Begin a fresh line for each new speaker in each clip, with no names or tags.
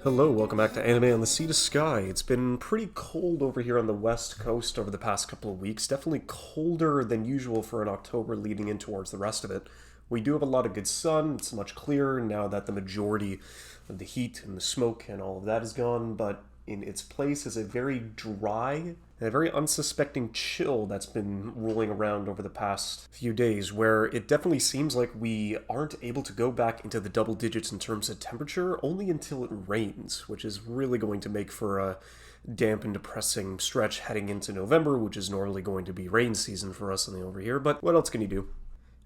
Hello, welcome back to Anime on the Sea to Sky. It's been pretty cold over here on the west coast over the past couple of weeks. Definitely colder than usual for an October leading in towards the rest of it. We do have a lot of good sun. It's much clearer now that the majority of the heat and the smoke and all of that is gone, but in its place is a very dry and a very unsuspecting chill that's been rolling around over the past few days, where it definitely seems like we aren't able to go back into the double digits in terms of temperature only until it rains, which is really going to make for a damp and depressing stretch heading into November, which is normally going to be rain season for us over here. But what else can you do?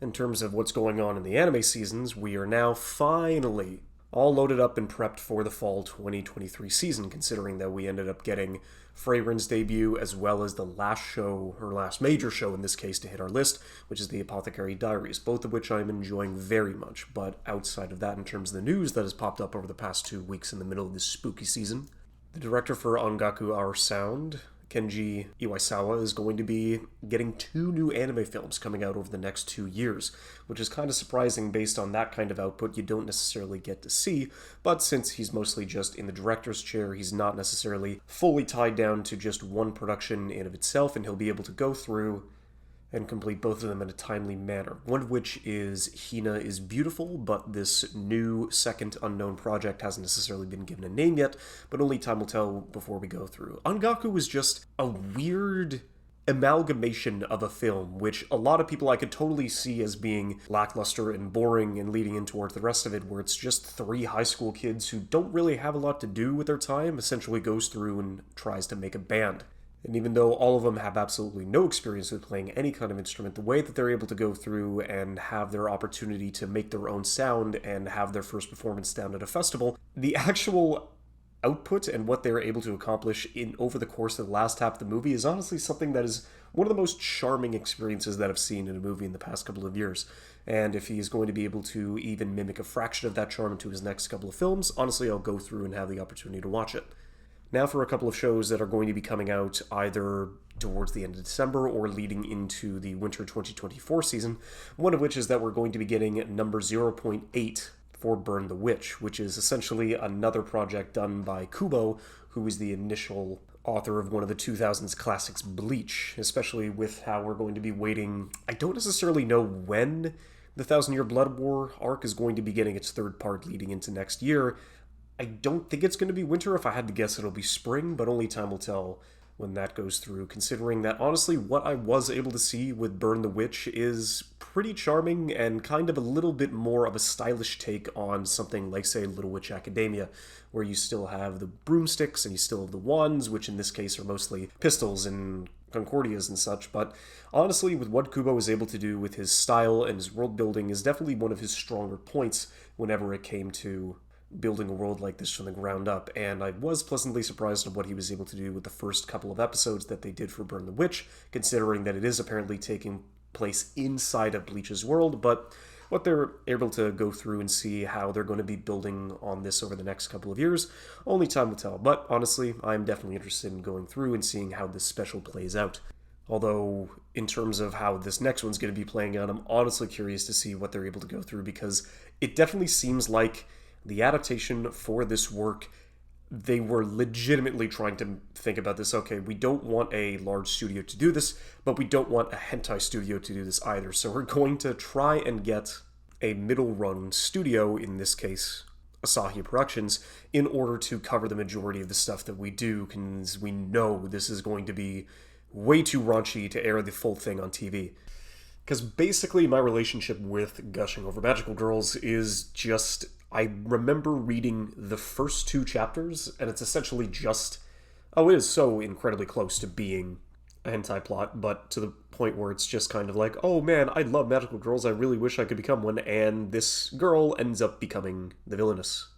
In terms of what's going on in the anime seasons, we are now finally all loaded up and prepped for the fall 2023 season, considering that we ended up getting Freyren's debut as well as the last show, or last major show in this case, to hit our list, which is the Apothecary Diaries, both of which I'm enjoying very much. But outside of that, in terms of the news that has popped up over the past 2 weeks in the middle of this spooky season, the director for Ongaku Our Sound, Kenji Iwaisawa, is going to be getting 2 new anime films coming out over the next 2 years, which is kind of surprising based on that kind of output you don't necessarily get to see, but since he's mostly just in the director's chair, he's not necessarily fully tied down to just one production in of itself, and he'll be able to go through and complete both of them in a timely manner. One of which is Hina is Beautiful, but this new second unknown project hasn't necessarily been given a name yet, but only time will tell before we go through. Ongaku was just a weird amalgamation of a film, which a lot of people I could totally see as being lackluster and boring and leading in towards the rest of it, where it's just 3 high school kids who don't really have a lot to do with their time, essentially goes through and tries to make a band. And even though all of them have absolutely no experience with playing any kind of instrument, the way that they're able to go through and have their opportunity to make their own sound and have their first performance down at a festival, the actual output and what they're able to accomplish in over the course of the last half of the movie is honestly something that is one of the most charming experiences that I've seen in a movie in the past couple of years. And if he's going to be able to even mimic a fraction of that charm into his next couple of films, honestly, I'll go through and have the opportunity to watch it. Now for a couple of shows that are going to be coming out either towards the end of December or leading into the winter 2024 season, one of which is that we're going to be getting number zero point 0.8 for Burn the Witch, which is essentially another project done by Kubo, who is the initial author of one of the 2000s classics Bleach, especially with how we're going to be waiting. I don't necessarily know when the Thousand Year Blood War arc is going to be getting its third part leading into next year. I don't think it's going to be winter. If I had to guess, it'll be spring, but only time will tell when that goes through, considering that, honestly, what I was able to see with Burn the Witch is pretty charming and kind of a little bit more of a stylish take on something like, say, Little Witch Academia, where you still have the broomsticks and you still have the wands, which in this case are mostly pistols and Concordias and such, but honestly, with what Kubo was able to do with his style and his world building is definitely one of his stronger points whenever it came to building a world like this from the ground up, and I was pleasantly surprised at what he was able to do with the first couple of episodes that they did for Burn the Witch, considering that it is apparently taking place inside of Bleach's world, but what they're able to go through and see how they're going to be building on this over the next couple of years, only time will tell. But honestly, I'm definitely interested in going through and seeing how this special plays out. Although, in terms of how this next one's going to be playing out, I'm honestly curious to see what they're able to go through, because it definitely seems like the adaptation for this work, they were legitimately trying to think about this. Okay, we don't want a large studio to do this, but we don't want a hentai studio to do this either. So we're going to try and get a middle-run studio, in this case, Asahi Productions, in order to cover the majority of the stuff that we do, because we know this is going to be way too raunchy to air the full thing on TV. Because basically my relationship with Gushing Over Magical Girls is just, I remember reading the first 2 chapters, and it's essentially just, oh, it is so incredibly close to being a hentai plot, but to the point where it's just kind of like, oh man, I love magical girls, I really wish I could become one, and this girl ends up becoming the villainess.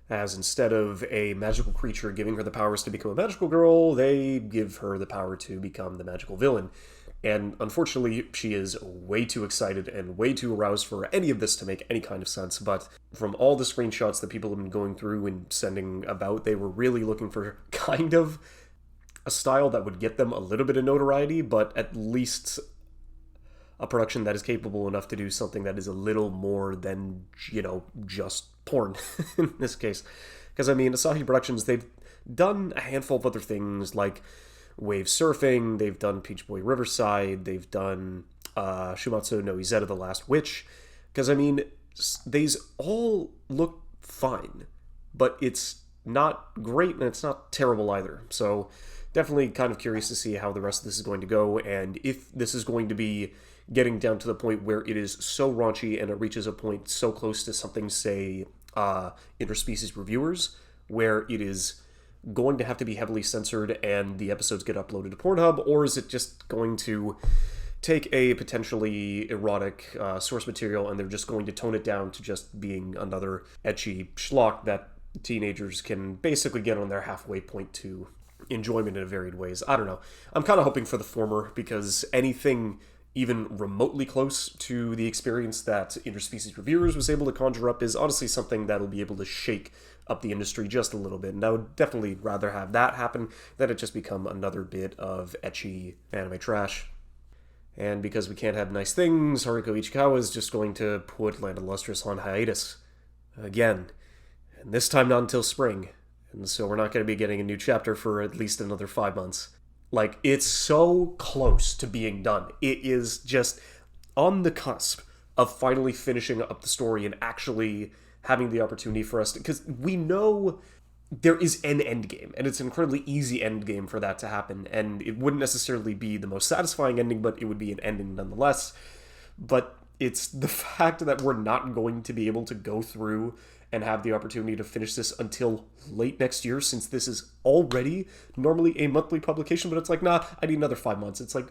As instead of a magical creature giving her the powers to become a magical girl, they give her the power to become the magical villain. And unfortunately, she is way too excited and way too aroused for any of this to make any kind of sense. But from all the screenshots that people have been going through and sending about, they were really looking for kind of a style that would get them a little bit of notoriety, but at least a production that is capable enough to do something that is a little more than, just porn in this case. Because, I mean, Asahi Productions, they've done a handful of other things like wave surfing, they've done Peach Boy Riverside, they've done Shumatsu no Izetta The Last Witch. Because, I mean, these all look fine, but it's not great and it's not terrible either. So definitely kind of curious to see how the rest of this is going to go, and if this is going to be getting down to the point where it is so raunchy and it reaches a point so close to something, say, interspecies reviewers, where it is going to have to be heavily censored and the episodes get uploaded to Pornhub, or is it just going to take a potentially erotic source material and they're just going to tone it down to just being another ecchi schlock that teenagers can basically get on their halfway point to enjoyment in varied ways? I don't know. I'm kind of hoping for the former, because anything even remotely close to the experience that Interspecies Reviewers was able to conjure up is honestly something that'll be able to shake up the industry just a little bit, and I would definitely rather have that happen than it just become another bit of ecchi anime trash. And because we can't have nice things, Haruko Ichikawa is just going to put Land of Lustrous on hiatus again, and this time not until spring. And so we're not going to be getting a new chapter for at least another 5 months. Like, it's so close to being done. It is just on the cusp of finally finishing up the story and actually having the opportunity for us to... Because we know there is an end game, and it's an incredibly easy end game for that to happen. And it wouldn't necessarily be the most satisfying ending, but it would be an ending nonetheless. But it's the fact that we're not going to be able to go through and have the opportunity to finish this until late next year, since this is already normally a monthly publication, but it's like, nah, I need another 5 months. It's like,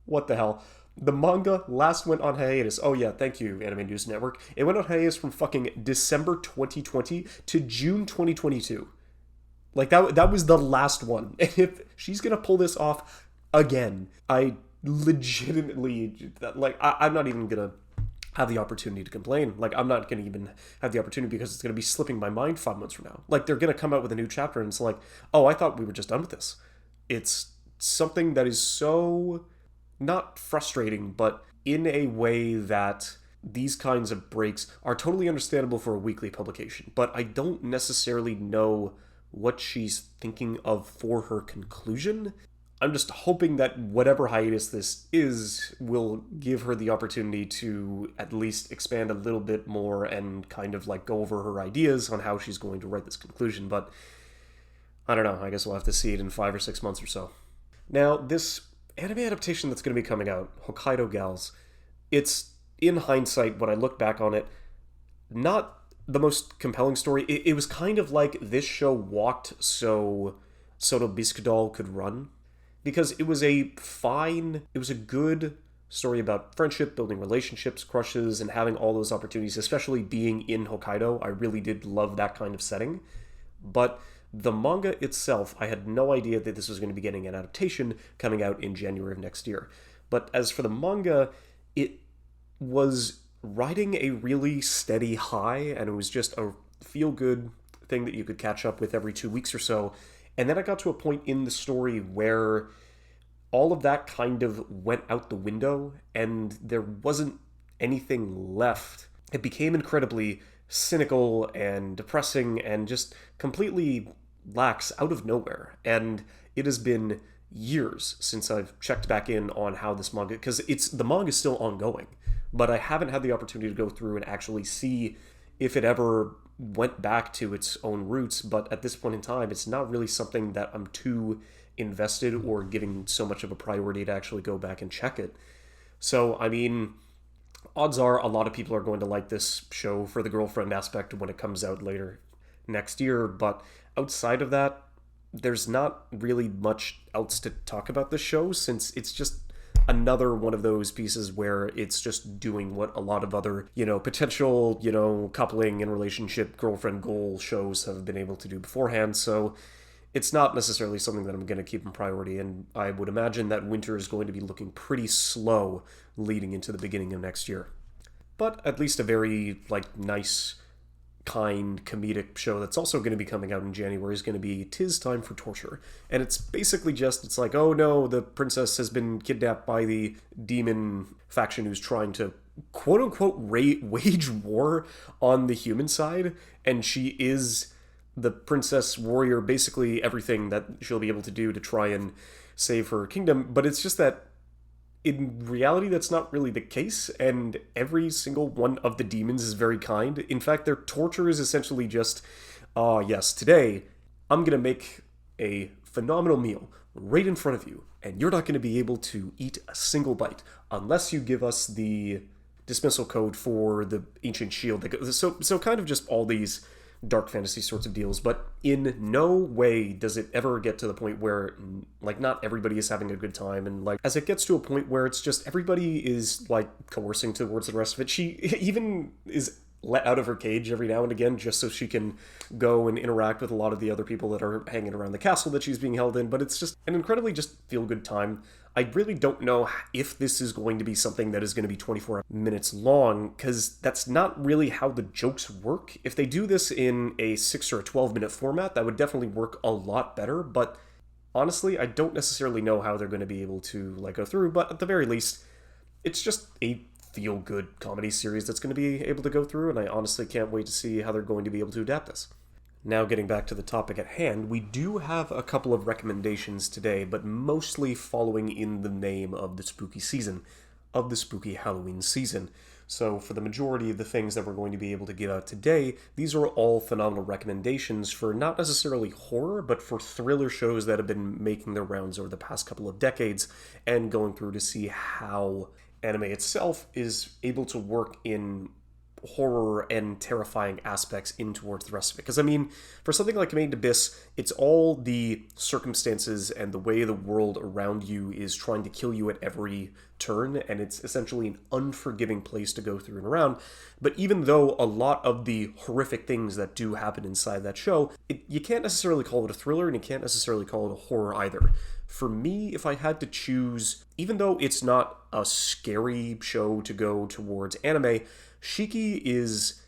what the hell? The manga last went on hiatus. Oh yeah, thank you, Anime News Network. It went on hiatus from fucking December 2020 to June 2022. Like, that was the last one. And if she's gonna pull this off again, I legitimately, like, I'm not even gonna have the opportunity to complain. Like, I'm not going to even have the opportunity, because it's going to be slipping my mind 5 months from now. Like, they're going to come out with a new chapter and it's like, oh, I thought we were just done with this. It's something that is so not frustrating, but in a way that these kinds of breaks are totally understandable for a weekly publication. But I don't necessarily know what she's thinking of for her conclusion. I'm just hoping that whatever hiatus this is will give her the opportunity to at least expand a little bit more and kind of like go over her ideas on how she's going to write this conclusion. But I don't know. I guess we'll have to see it in 5 or 6 months or so. Now, this anime adaptation that's going to be coming out, Hokkaido Gals, it's, in hindsight, when I look back on it, not the most compelling story. It was kind of like this show walked so Soto Biscuitdoll could run. Because it was a good story about friendship, building relationships, crushes, and having all those opportunities, especially being in Hokkaido. I really did love that kind of setting. But the manga itself, I had no idea that this was going to be getting an adaptation coming out in January of next year. But as for the manga, it was riding a really steady high, and it was just a feel-good thing that you could catch up with every 2 weeks or so. And then I got to a point in the story where all of that kind of went out the window and there wasn't anything left. It became incredibly cynical and depressing and just completely lax out of nowhere. And it has been years since I've checked back in on how this manga, because the manga is still ongoing, but I haven't had the opportunity to go through and actually see if it ever went back to its own roots. But at this point in time, it's not really something that I'm too invested or giving so much of a priority to actually go back and check it. So, I mean, odds are a lot of people are going to like this show for the girlfriend aspect when it comes out later next year, but outside of that, there's not really much else to talk about this show, since it's just another one of those pieces where it's just doing what a lot of other, potential, coupling and relationship girlfriend goal shows have been able to do beforehand. So it's not necessarily something that I'm going to keep in priority, and I would imagine that winter is going to be looking pretty slow leading into the beginning of next year. But at least a very, nice kind comedic show that's also going to be coming out in January is going to be 'Tis Time for Torture. And it's basically just, it's like, oh no, the princess has been kidnapped by the demon faction who's trying to quote unquote wage war on the human side, and she is the princess warrior, basically everything that she'll be able to do to try and save her kingdom. But it's just that in reality, that's not really the case, and every single one of the demons is very kind. In fact, their torture is essentially just, yes, today I'm gonna make a phenomenal meal right in front of you, and you're not gonna be able to eat a single bite unless you give us the dismissal code for the ancient shield. So kind of just all these dark fantasy sorts of deals, but in no way does it ever get to the point where, like, not everybody is having a good time, and, like, as it gets to a point where it's just everybody is, like, coercing towards the rest of it. She even is let out of her cage every now and again just so she can go and interact with a lot of the other people that are hanging around the castle that she's being held in, but it's just an incredibly just feel-good time. I really don't know if this is going to be something that is going to be 24 minutes long, because that's not really how the jokes work. If they do this in a 6 or a 12-minute format, that would definitely work a lot better, but honestly, I don't necessarily know how they're going to be able to, like, go through, but at the very least, it's just a feel-good comedy series that's going to be able to go through, and I honestly can't wait to see how they're going to be able to adapt this. Now, getting back to the topic at hand, we do have a couple of recommendations today, but mostly following in the name of the spooky season, of the spooky Halloween season. So for the majority of the things that we're going to be able to give out today, these are all phenomenal recommendations for not necessarily horror, but for thriller shows that have been making their rounds over the past couple of decades, and going through to see how anime itself is able to work in horror and terrifying aspects in towards the rest of it. Because, I mean, for something like Made in Abyss, it's all the circumstances and the way the world around you is trying to kill you at every turn, and it's essentially an unforgiving place to go through and around. But even though a lot of the horrific things that do happen inside that show, you can't necessarily call it a thriller, and you can't necessarily call it a horror either. For me, if I had to choose, even though it's not a scary show to go towards anime, Shiki is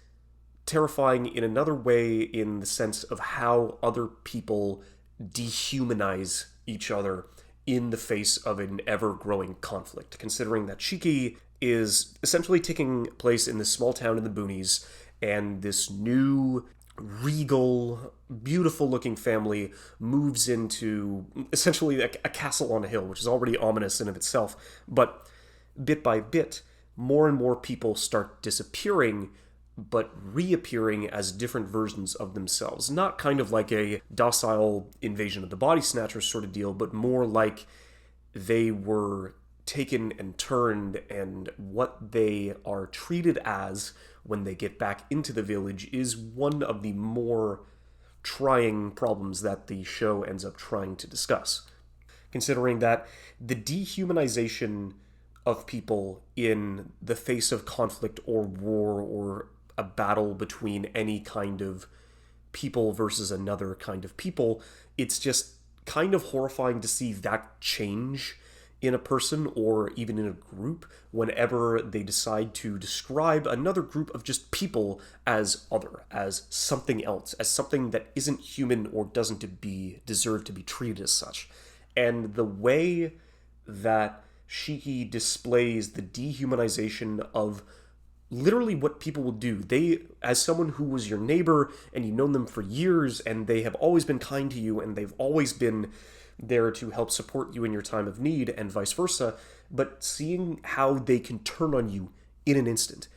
terrifying in another way, in the sense of how other people dehumanize each other in the face of an ever-growing conflict, considering that Shiki is essentially taking place in this small town in the boonies, and this new, regal, beautiful-looking family moves into essentially a castle on a hill, which is already ominous in of itself, but bit by bit, more and more people start disappearing, but reappearing as different versions of themselves. Not kind of like a docile Invasion of the Body Snatchers sort of deal, but more like they were taken and turned, and what they are treated as when they get back into the village is one of the more trying problems that the show ends up trying to discuss. Considering that the dehumanization of people in the face of conflict or war or a battle between any kind of people versus another kind of people, it's just kind of horrifying to see that change in a person or even in a group whenever they decide to describe another group of just people as other, as something else, as something that isn't human or doesn't deserve to be treated as such. And the way that Shiki displays the dehumanization of literally what people will do. They, as someone who was your neighbor and you've known them for years and they have always been kind to you and they've always been there to help support you in your time of need and vice versa, but seeing how they can turn on you in an instant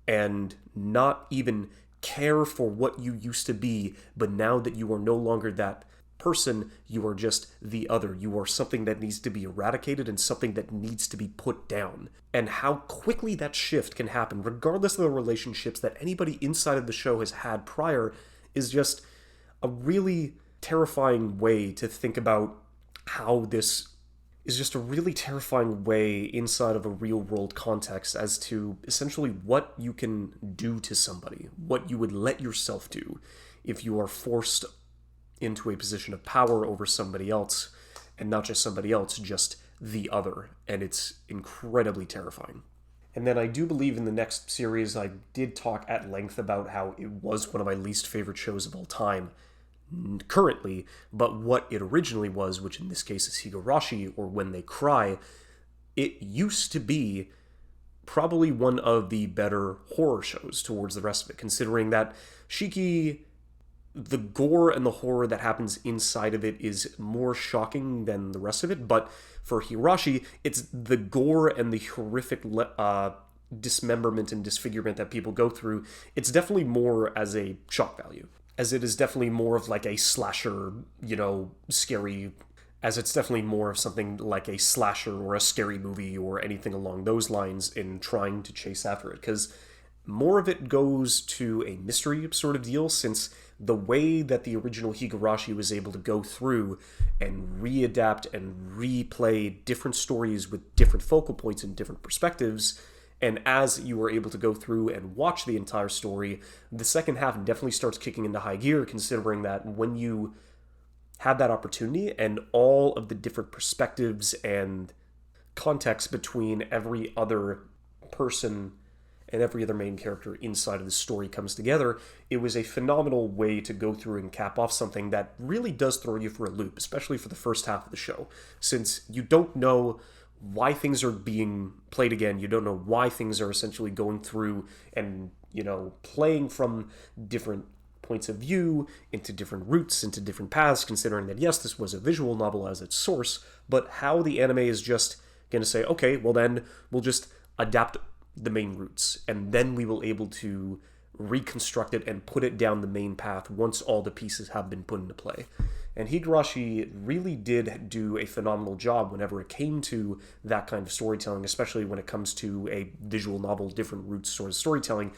and not even care for what you used to be, but now that you are no longer that person, you are just the other. You are something that needs to be eradicated and something that needs to be put down. And how quickly that shift can happen, regardless of the relationships that anybody inside of the show has had prior, is just a really terrifying way to think about how this is just a really terrifying way inside of a real world context as to essentially what you can do to somebody, what you would let yourself do if you are forced into a position of power over somebody else, and not just somebody else, just the other, and it's incredibly terrifying. And then I do believe in the next series, I did talk at length about how it was one of my least favorite shows of all time currently, but what it originally was, which in this case is Higurashi, or When They Cry, it used to be probably one of the better horror shows towards the rest of it, considering that Shiki, the gore and the horror that happens inside of it is more shocking than the rest of it, but for Higurashi, it's the gore and the horrific dismemberment and disfigurement that people go through. It's definitely more as a shock value, as it is definitely more of like a slasher, scary, as it's definitely more of something like a slasher or a scary movie or anything along those lines in trying to chase after it, because more of it goes to a mystery sort of deal, since the way that the original Higurashi was able to go through and readapt and replay different stories with different focal points and different perspectives, and as you were able to go through and watch the entire story, the second half definitely starts kicking into high gear, considering that when you had that opportunity and all of the different perspectives and context between every other person and every other main character inside of the story comes together, it was a phenomenal way to go through and cap off something that really does throw you for a loop, especially for the first half of the show, since you don't know why things are being played again, you don't know why things are essentially going through and, playing from different points of view, into different routes, into different paths, considering that, yes, this was a visual novel as its source, but how the anime is just going to say, okay, well then, we'll just adapt the main routes, and then we will able to reconstruct it and put it down the main path once all the pieces have been put into play. And Higurashi really did do a phenomenal job whenever it came to that kind of storytelling, especially when it comes to a visual novel, different routes sort of storytelling,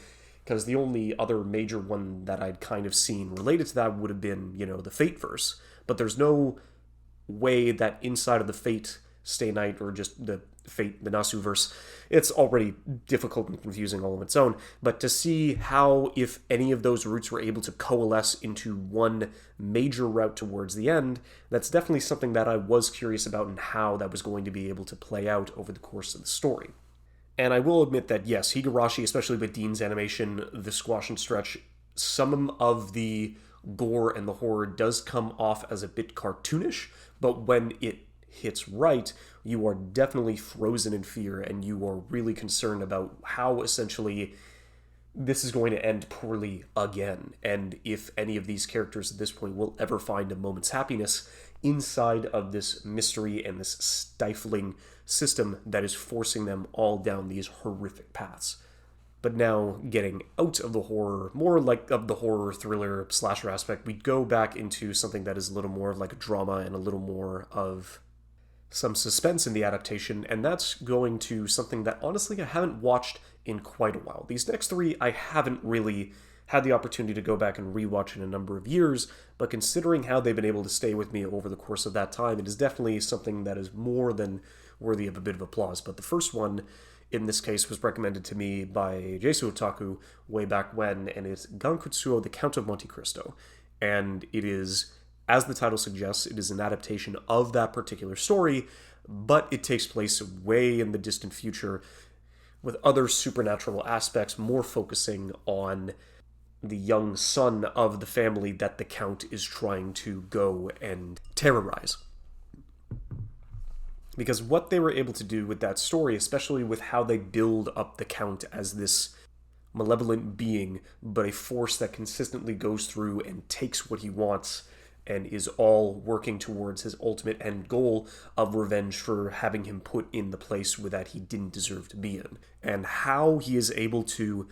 because the only other major one that I'd kind of seen related to that would have been, the Fate verse. But there's no way that inside of the Fate Stay Night, or just the Fate, the Nasu verse, it's already difficult and confusing all on its own, but to see how, if any of those routes were able to coalesce into one major route towards the end, that's definitely something that I was curious about, and how that was going to be able to play out over the course of the story. And I will admit that, yes, Higurashi, especially with Dean's animation, the squash and stretch, some of the gore and the horror does come off as a bit cartoonish, but when it hits right, you are definitely frozen in fear, and you are really concerned about how essentially this is going to end poorly again, and if any of these characters at this point will ever find a moment's happiness inside of this mystery and this stifling system that is forcing them all down these horrific paths. But now, getting out of the horror, more like of the horror thriller slasher aspect, we go back into something that is a little more of like a drama and a little more of some suspense in the adaptation, and that's going to something that honestly I haven't watched in quite a while. These next three I haven't really had the opportunity to go back and rewatch in a number of years, but considering how they've been able to stay with me over the course of that time, it is definitely something that is more than worthy of a bit of applause. But the first one, in this case, was recommended to me by Jesu Otaku way back when, and it's Gankutsuo, The Count of Monte Cristo. And it is, as the title suggests, it is an adaptation of that particular story, but it takes place way in the distant future with other supernatural aspects, more focusing on the young son of the family that the Count is trying to go and terrorize. Because what they were able to do with that story, especially with how they build up the Count as this malevolent being, but a force that consistently goes through and takes what he wants and is all working towards his ultimate end goal of revenge for having him put in the place where that he didn't deserve to be in. And how he is able to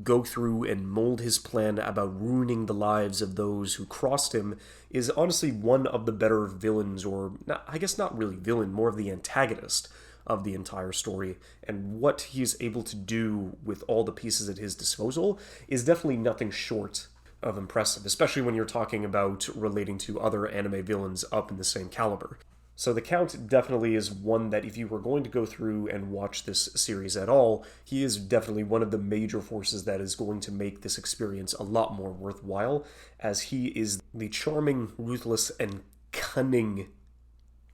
go through and mold his plan about ruining the lives of those who crossed him is honestly one of the better villains, or not, I guess not really villain, more of the antagonist of the entire story. And what he is able to do with all the pieces at his disposal is definitely nothing short of impressive, especially when you're talking about relating to other anime villains up in the same caliber. So the Count definitely is one that if you were going to go through and watch this series at all, he is definitely one of the major forces that is going to make this experience a lot more worthwhile, as he is the charming, ruthless, and cunning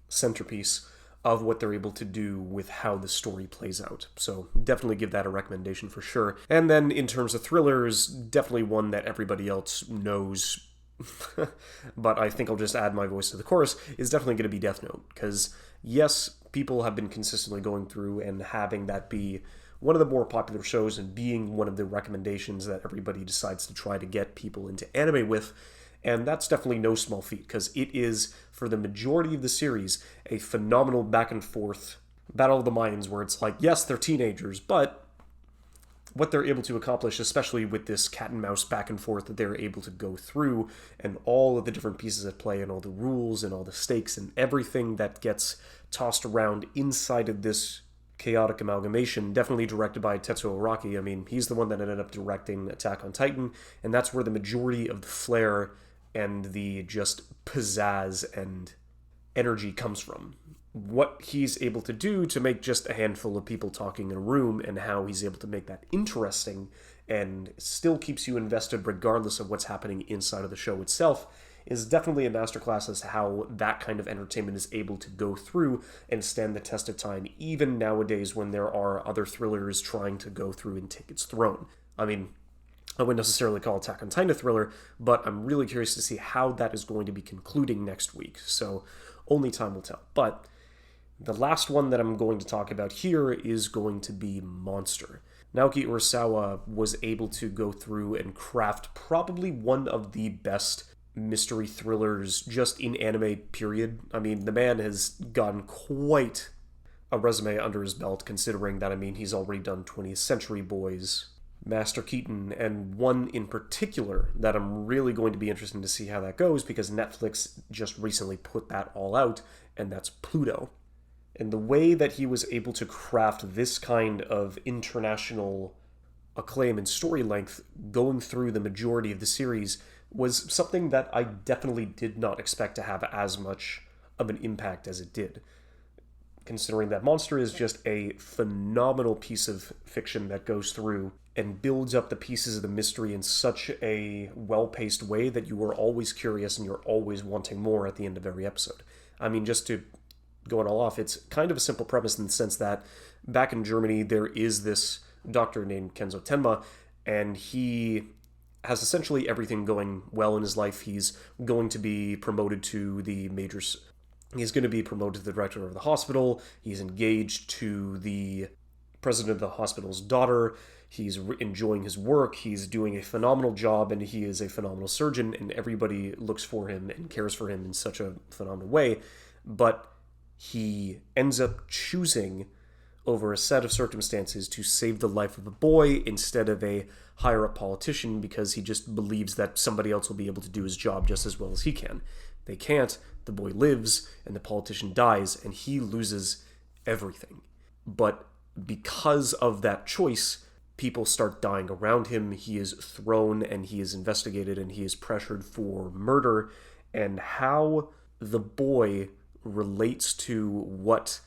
centerpiece of what they're able to do with how the story plays out. So definitely give that a recommendation for sure. And then in terms of thrillers, definitely one that everybody else knows, but I think I'll just add my voice to the chorus, is definitely going to be Death Note. Because yes, people have been consistently going through and having that be one of the more popular shows and being one of the recommendations that everybody decides to try to get people into anime with. And that's definitely no small feat, because it is, for the majority of the series, a phenomenal back and forth battle of the minds where it's like, yes, they're teenagers, but what they're able to accomplish, especially with this cat and mouse back and forth that they're able to go through, and all of the different pieces at play, and all the rules, and all the stakes, and everything that gets tossed around inside of this chaotic amalgamation, definitely directed by Tetsuo Araki. I mean, he's the one that ended up directing Attack on Titan, and that's where the majority of the flair and the just pizzazz and energy comes from. What he's able to do to make just a handful of people talking in a room, and how he's able to make that interesting and still keeps you invested regardless of what's happening inside of the show itself, is definitely a masterclass as to how that kind of entertainment is able to go through and stand the test of time, even nowadays when there are other thrillers trying to go through and take its throne. I mean, I wouldn't necessarily call Attack on Titan a thriller, but I'm really curious to see how that is going to be concluding next week, so only time will tell. But the last one that I'm going to talk about here is going to be Monster. Naoki Urasawa was able to go through and craft probably one of the best mystery thrillers just in anime, period. I mean, the man has gotten quite a resume under his belt, considering that, I mean, he's already done 20th Century Boys, Master Keaton, and one in particular that I'm really going to be interested to see how that goes, because Netflix just recently put that all out, and that's Pluto. And the way that he was able to craft this kind of international acclaim and story length going through the majority of the series was something that I definitely did not expect to have as much of an impact as it did. Considering that Monster is just a phenomenal piece of fiction that goes through and builds up the pieces of the mystery in such a well-paced way that you are always curious and you're always wanting more at the end of every episode. I mean, just to go it all off, it's kind of a simple premise in the sense that back in Germany, there is this doctor named Kenzo Tenma, and he has essentially everything going well in his life. He's going to be promoted to the major... He's going to be promoted to the director of the hospital. He's engaged to the president of the hospital's daughter. He's enjoying his work. He's doing a phenomenal job, and he is a phenomenal surgeon, and everybody looks for him and cares for him in such a phenomenal way. But he ends up choosing, over a set of circumstances, to save the life of a boy instead of a higher-up politician, because he just believes that somebody else will be able to do his job just as well as he can. They can't. The boy lives, and the politician dies, and he loses everything. But because of that choice, people start dying around him. He is thrown, and he is investigated, and he is pressured for murder. And how the boy relates to what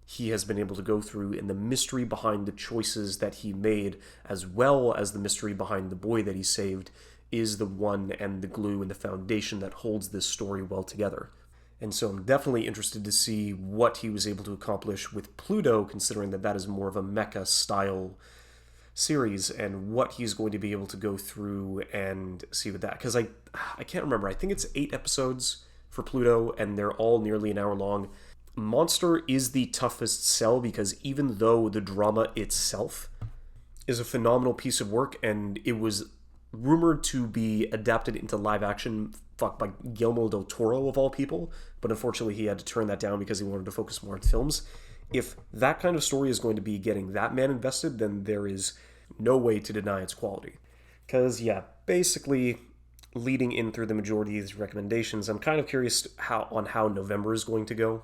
he has been able to go through, and the mystery behind the choices that he made, as well as the mystery behind the boy that he saved, is the one and the glue and the foundation that holds this story well together. And so I'm definitely interested to see what he was able to accomplish with Pluto, considering that that is more of a mecha-style series, and what he's going to be able to go through and see with that. Because I can't remember. I think it's 8 episodes for Pluto, and they're all nearly an hour long. Monster is the toughest sell, because even though the drama itself is a phenomenal piece of work, and it was rumored to be adapted into live action by Guillermo del Toro of all people, but unfortunately he had to turn that down because he wanted to focus more on films. If that kind of story is going to be getting that man invested, then there is no way to deny its quality. Because, yeah, basically, leading in through the majority of these recommendations, I'm kind of curious on how November is going to go.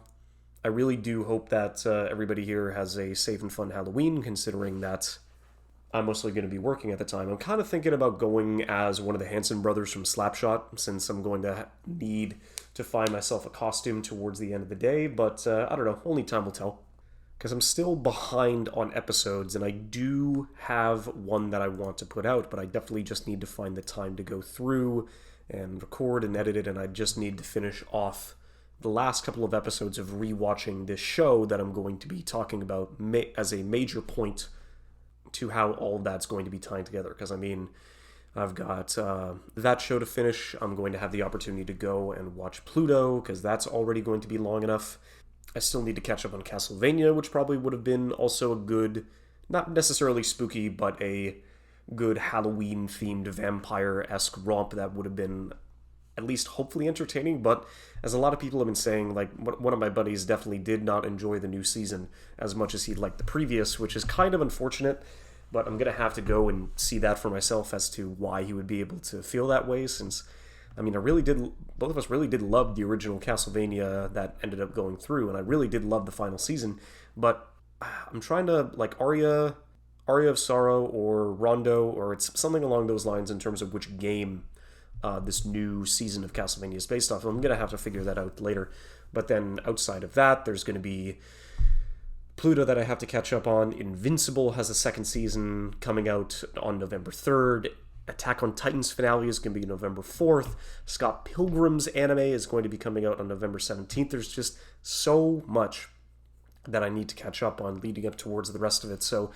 I really do hope that everybody here has a safe and fun Halloween, considering that I'm mostly going to be working at the time. I'm kind of thinking about going as one of the Hanson brothers from Slapshot, since I'm going to need to find myself a costume towards the end of the day, but I don't know, only time will tell. Because I'm still behind on episodes, and I do have one that I want to put out, but I definitely just need to find the time to go through and record and edit it, and I just need to finish off the last couple of episodes of rewatching this show that I'm going to be talking about as a major point to how all of that's going to be tying together. Because, I mean, I've got that show to finish. I'm going to have the opportunity to go and watch Pluto, because that's already going to be long enough. I still need to catch up on Castlevania, which probably would have been also a good, not necessarily spooky, but a good Halloween-themed vampire-esque romp that would have been at least hopefully entertaining. But as a lot of people have been saying, like, one of my buddies definitely did not enjoy the new season as much as he'd liked the previous, which is kind of unfortunate. But I'm going to have to go and see that for myself as to why he would be able to feel that way, since, I mean, both of us really did love the original Castlevania that ended up going through, and I really did love the final season, but I'm trying to, like, Aria of Sorrow or Rondo, or it's something along those lines in terms of which game this new season of Castlevania is based off of. I'm going to have to figure that out later. But then outside of that, there's going to be Pluto that I have to catch up on. Invincible has a second season coming out on November 3rd. Attack on Titan's finale is going to be November 4th. Scott Pilgrim's anime is going to be coming out on November 17th. There's just so much that I need to catch up on leading up towards the rest of it. So,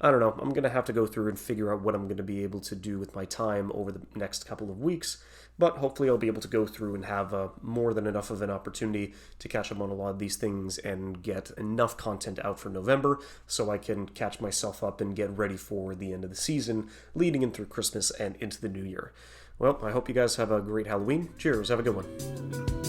I don't know. I'm going to have to go through and figure out what I'm going to be able to do with my time over the next couple of weeks. But hopefully I'll be able to go through and have more than enough of an opportunity to catch up on a lot of these things and get enough content out for November so I can catch myself up and get ready for the end of the season, leading in through Christmas and into the new year. Well, I hope you guys have a great Halloween. Cheers. Have a good one.